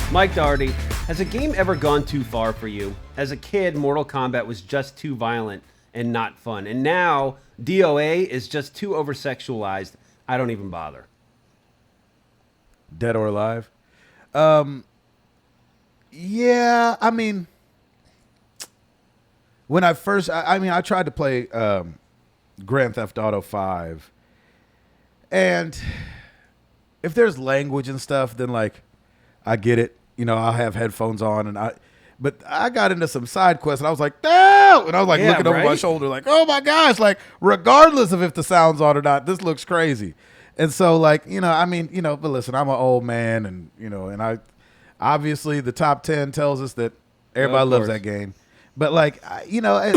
Mike Doherty, has a game ever gone too far for you? As a kid, Mortal Kombat was just too violent and not fun. And now, DOA is just too over-sexualized. I don't even bother. Dead or alive? Yeah, I mean, when I first, I tried to play Grand Theft Auto 5. And if there's language and stuff, then, like, I get it. You know, I'll have headphones on, but I got into some side quests, and I was like, no! And I was, like, looking over my shoulder, like, oh, my gosh, like, regardless of if the sound's on or not, this looks crazy. And so, like, you know, I mean, you know, but listen, I'm an old man, and, you know, and I obviously the top 10 tells us that everybody loves that game. But, like, you know,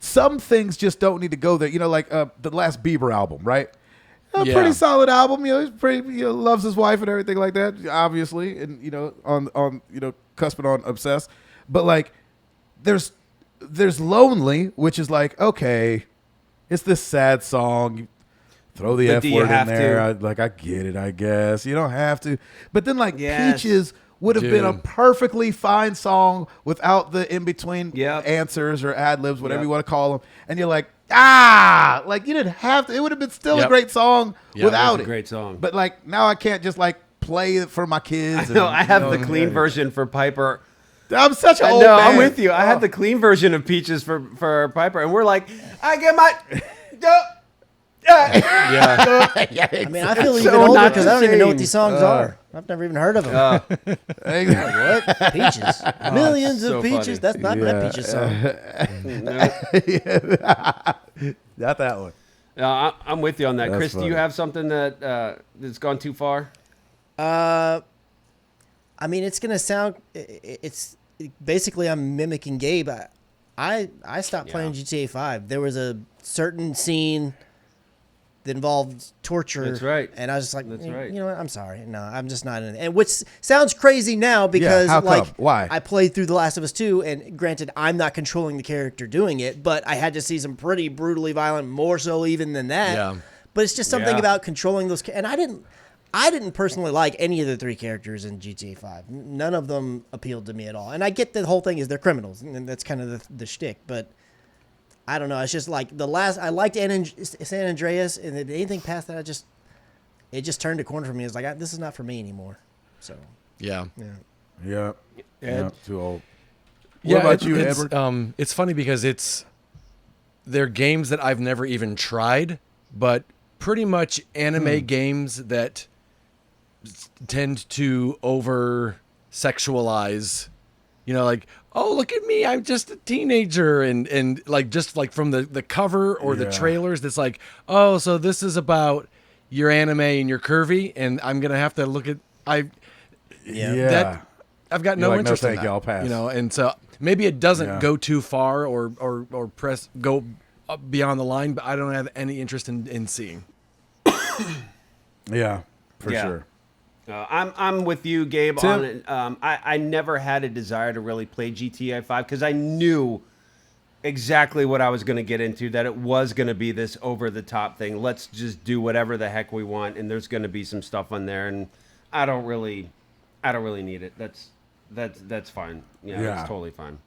some things just don't need to go there. You know, like the last Bieber album, right? Pretty solid album. You know, he's pretty, you know, loves his wife and everything like that, obviously, and, you know, on you know, cusping on obsessed. But, like, there's Lonely, which is like, okay, it's this sad song. You throw the F word in there. I get it, I guess. You don't have to. But then, like, Peaches would have been a perfectly fine song without the in-between answers or ad-libs, whatever you want to call them. And you're like, like, you didn't have to. It would have been still a great song without it. A great song. But, like, now I can't just, like, play it for my kids. I know. I have the clean version for Piper. I'm such an old man. I'm with you. I had the clean version of Peaches for Piper, and we're like, I get my... I mean, I feel even older because I don't even know what these songs are. I've never even heard of them. What? Peaches. Millions of peaches. Funny. That's not that Peaches song. Not that one. I'm with you on that. That's Chris, funny. do you have something that's gone too far? I mean, it's going to sound... It's basically, I'm mimicking Gabe. I stopped playing GTA 5. There was a certain scene that involved torture. That's right. And I was just like, That's right. You know what? I'm sorry. No, I'm just not in it. And which sounds crazy now because how like come? Why? I played through The Last of Us 2, and granted, I'm not controlling the character doing it, but I had to see some pretty brutally violent, more so even than that. Yeah. But it's just something about controlling those. And I didn't personally like any of the three characters in GTA 5. None of them appealed to me at all. And I get the whole thing is they're criminals, and that's kind of the shtick. But I don't know. It's just like I liked San Andreas, and anything past that, it just turned a corner for me. It's like, this is not for me anymore. So Yeah. Too old. What about you, Edward? It's funny because they're games that I've never even tried, but pretty much anime games that tend to over sexualize, you know, like, oh, look at me, I'm just a teenager, and like, just like from the cover or the trailers, that's like, oh, so this is about your anime and your curvy, and I'm gonna have to look at I've got no interest in that, I'll pass. you know, and so maybe it doesn't go too far or go beyond the line, but I don't have any interest in seeing. Yeah, for sure. I'm with you, Gabe, on it. I never had a desire to really play GTA 5 because I knew exactly what I was going to get into, that it was going to be this over-the-top thing. Let's just do whatever the heck we want, and there's going to be some stuff on there, and I don't really need it. That's fine. It's totally fine.